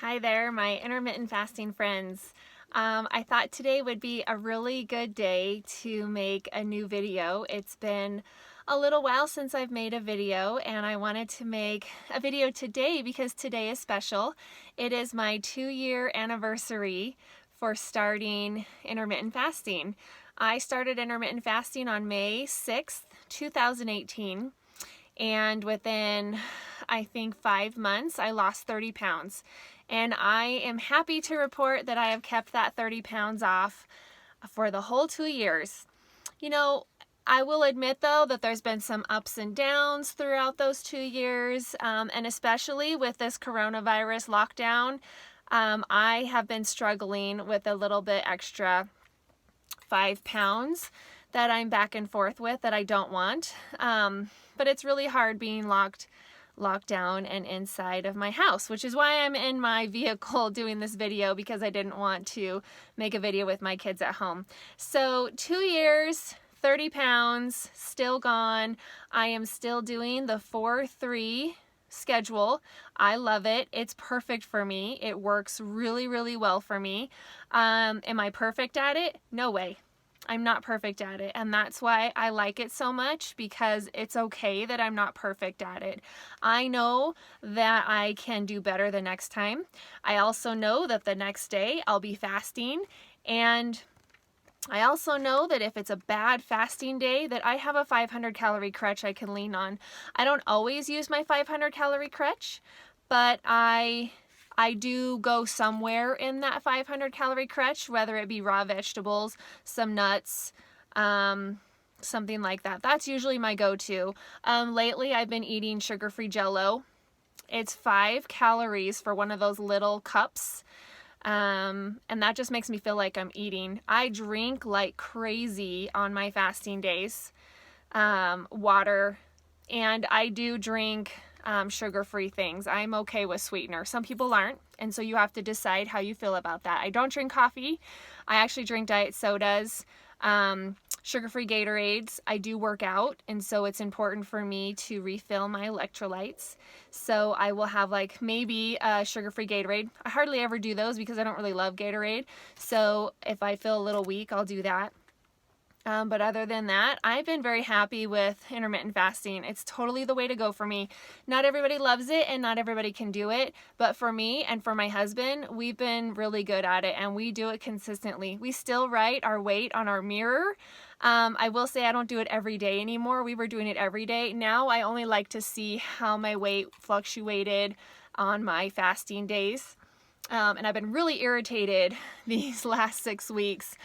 Hi there, my intermittent fasting friends. I thought today would be a really good day to make a new video. It's been a little while since I've made a video, and I wanted to make a video today because today is special. It is my 2-year anniversary for starting intermittent fasting. I started intermittent fasting on May 6th, 2018. And within, I think, 5 months, I lost 30 pounds. And I am happy to report that I have kept that 30 pounds off for the whole 2 years. You know, I will admit, though, that there's been some ups and downs throughout those 2 years, and especially with this coronavirus lockdown, I have been struggling with a little bit extra 5 pounds that I'm back and forth with that I don't want. But it's really hard being locked down and inside of my house, which is why I'm in my vehicle doing this video, because I didn't want to make a video with my kids at home. So 2 years, 30 pounds, still gone. I am still doing the 4-3 schedule. I love it. It's perfect for me. It works really, really well for me. Am I perfect at it? No way. I'm not perfect at it, and that's why I like it so much, because it's okay that I'm not perfect at it. I know that I can do better the next time. I also know that the next day I'll be fasting, and I also know that if it's a bad fasting day, that I have a 500 calorie crutch I can lean on. I don't always use my 500 calorie crutch, but I do go somewhere in that 500 calorie crutch, whether it be raw vegetables, some nuts, something like that. That's usually my go-to. Lately, I've been eating sugar-free Jell-O. It's 5 calories for one of those little cups, and that just makes me feel like I'm eating. I drink like crazy on my fasting days, water, and I do drink sugar-free things. I'm okay with sweetener. Some people aren't, and so you have to decide how you feel about that. I don't drink coffee. I actually drink diet sodas, sugar-free Gatorades. I do work out, and so it's important for me to refill my electrolytes. So I will have like maybe a sugar-free Gatorade. I hardly ever do those because I don't really love Gatorade. So if I feel a little weak, I'll do that. But other than that, I've been very happy with intermittent fasting. It's totally the way to go for me. Not everybody loves it and not everybody can do it, but for me and for my husband, we've been really good at it, and we do it consistently. We still write our weight on our mirror. I will say I don't do it every day anymore. We were doing it every day. Now I only like to see how my weight fluctuated on my fasting days. And I've been really irritated these last 6 weeks.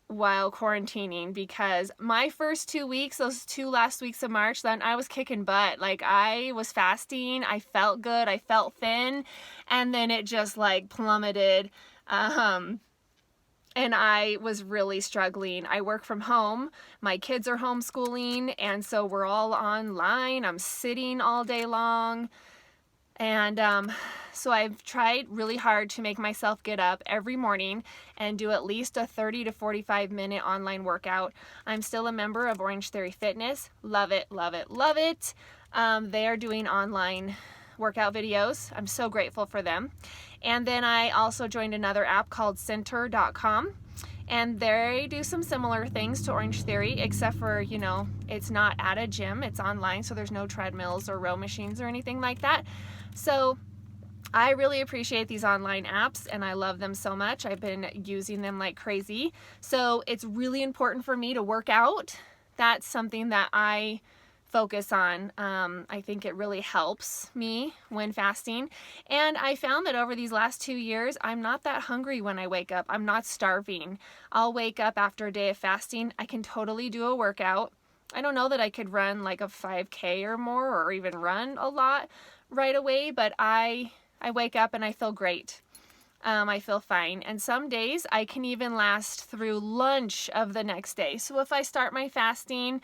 While quarantining, because my first 2 weeks, those 2 last weeks of March, then I was kicking butt. Like, I was fasting, I felt good, I felt thin, and then it just like plummeted, and I was really struggling. I work from home, my kids are homeschooling, and so we're all online. I'm sitting all day long, and so I've tried really hard to make myself get up every morning and do at least a 30 to 45 minute online workout. I'm still a member of Orange Theory Fitness. Love it, love it, love it. They are doing online workout videos. I'm so grateful for them. And then I also joined another app called Center.com. And they do some similar things to Orange Theory, except for, you know, it's not at a gym, it's online, so there's no treadmills or row machines or anything like that. So I really appreciate these online apps, and I love them so much. I've been using them like crazy. So it's really important for me to work out. That's something that I focus on. I think it really helps me when fasting. And I found that over these last 2 years, I'm not that hungry when I wake up. I'm not starving. I'll wake up after a day of fasting. I can totally do a workout. I don't know that I could run like a 5K or more, or even run a lot right away, but I wake up and I feel great. I feel fine. And some days I can even last through lunch of the next day. So if I start my fasting,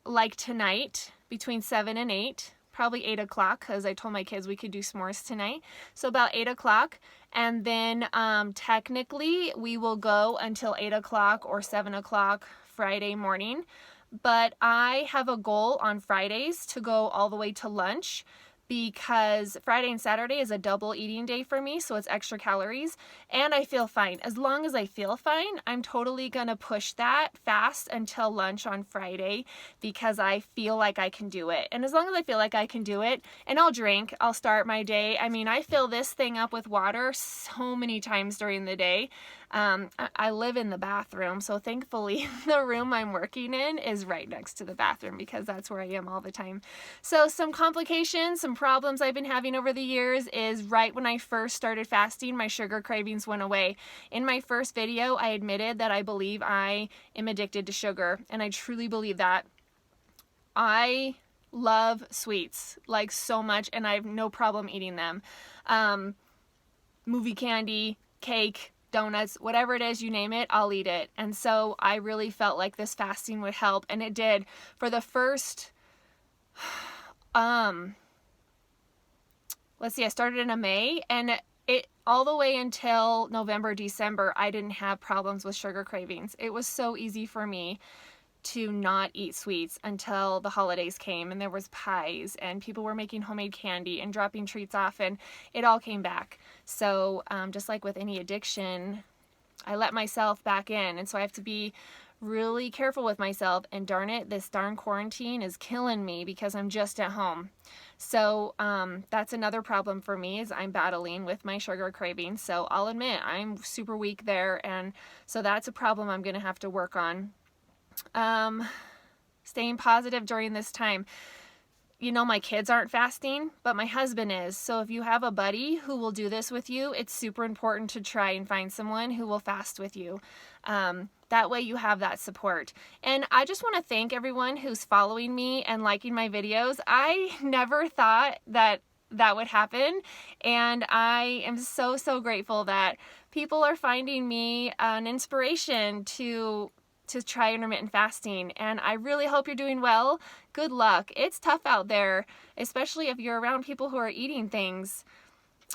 like tonight, between 7 and 8, probably 8 o'clock, because I told my kids we could do s'mores tonight. So about 8 o'clock, and then technically we will go until 8 o'clock or 7 o'clock Friday morning. But I have a goal on Fridays to go all the way to lunch, because Friday and Saturday is a double eating day for me, so it's extra calories, and I feel fine. As long as I feel fine, I'm totally gonna push that fast until lunch on Friday because I feel like I can do it. And as long as I feel like I can do it, and I'll drink, I'll start my day. I mean, I fill this thing up with water so many times during the day. I live in the bathroom, so thankfully the room I'm working in is right next to the bathroom because that's where I am all the time. So some complications, some problems I've been having over the years is right when I first started fasting, my sugar cravings went away. In my first video, I admitted that I believe I am addicted to sugar, and I truly believe that. I love sweets like so much, and I have no problem eating them. Movie candy, cake, donuts, whatever it is, you name it, I'll eat it. And so I really felt like this fasting would help, and it did. For the first let's see, I started in May, and it all the way until November, December, I didn't have problems with sugar cravings. It was so easy for me to not eat sweets until the holidays came, and there was pies and people were making homemade candy and dropping treats off, and it all came back. So just like with any addiction, I let myself back in, and so I have to be really careful with myself. And darn it, this darn quarantine is killing me because I'm just at home. So that's another problem for me, is I'm battling with my sugar cravings. So I'll admit I'm super weak there, and so that's a problem I'm gonna have to work on. Staying positive during this time. You know, my kids aren't fasting, but my husband is. So if you have a buddy who will do this with you, it's super important to try and find someone who will fast with you. That way you have that support. And I just want to thank everyone who's following me and liking my videos. I never thought that that would happen, and I am so, so grateful that people are finding me an inspiration to try intermittent fasting, and I really hope you're doing well. Good luck. It's tough out there, especially if you're around people who are eating things,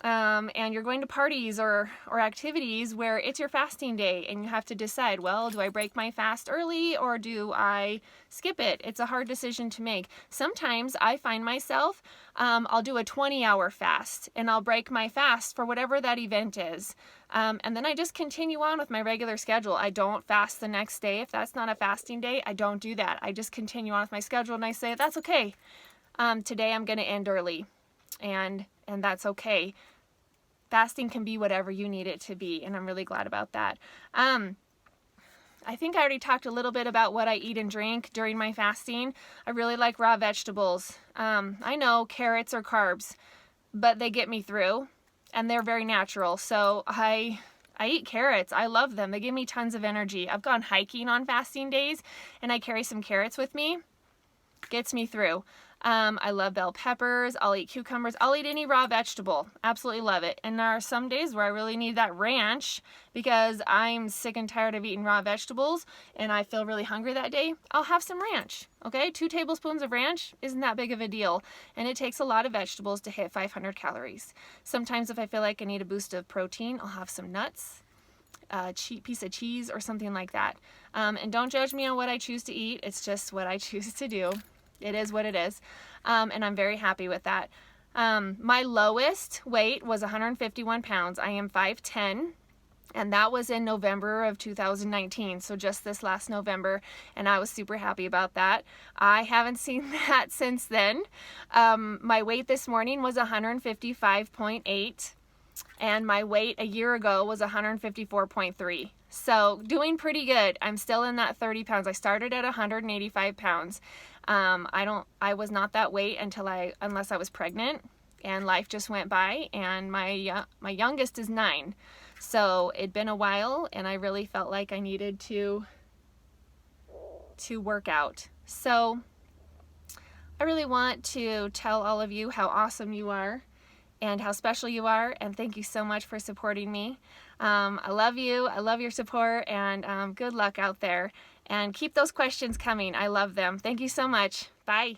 and you're going to parties or activities where it's your fasting day and you have to decide, well, do I break my fast early or do I skip it? It's a hard decision to make. Sometimes I find myself, I'll do a 20-hour fast and I'll break my fast for whatever that event is. And then I just continue on with my regular schedule. I don't fast the next day. If that's not a fasting day, I don't do that. I just continue on with my schedule, and I say, that's okay. Today I'm going to end early, and that's okay. Fasting can be whatever you need it to be, and I'm really glad about that. I think I already talked a little bit about what I eat and drink during my fasting. I really like raw vegetables. I know carrots are carbs, but they get me through, and they're very natural. So I eat carrots. I love them. They give me tons of energy. I've gone hiking on fasting days, and I carry some carrots with me. Gets me through. I love bell peppers. I'll eat cucumbers. I'll eat any raw vegetable. Absolutely love it. And there are some days where I really need that ranch because I'm sick and tired of eating raw vegetables and I feel really hungry that day. I'll have some ranch. Okay, 2 tablespoons of ranch isn't that big of a deal. And it takes a lot of vegetables to hit 500 calories. Sometimes if I feel like I need a boost of protein, I'll have some nuts, a piece of cheese or something like that. And don't judge me on what I choose to eat. It's just what I choose to do. It is what it is, and I'm very happy with that. My lowest weight was 151 pounds. I am 5'10", and that was in November of 2019, so just this last November, and I was super happy about that. I haven't seen that since then. My weight this morning was 155.8, and my weight a year ago was 154.3. So doing pretty good. I'm still in that 30 pounds. I started at 185 pounds. I was not that weight unless I was pregnant, and life just went by, and my youngest is 9. So it'd been a while, and I really felt like I needed to work out. So I really want to tell all of you how awesome you are and how special you are, and thank you so much for supporting me. I love you. I love your support, and good luck out there. And keep those questions coming. I love them. Thank you so much. Bye.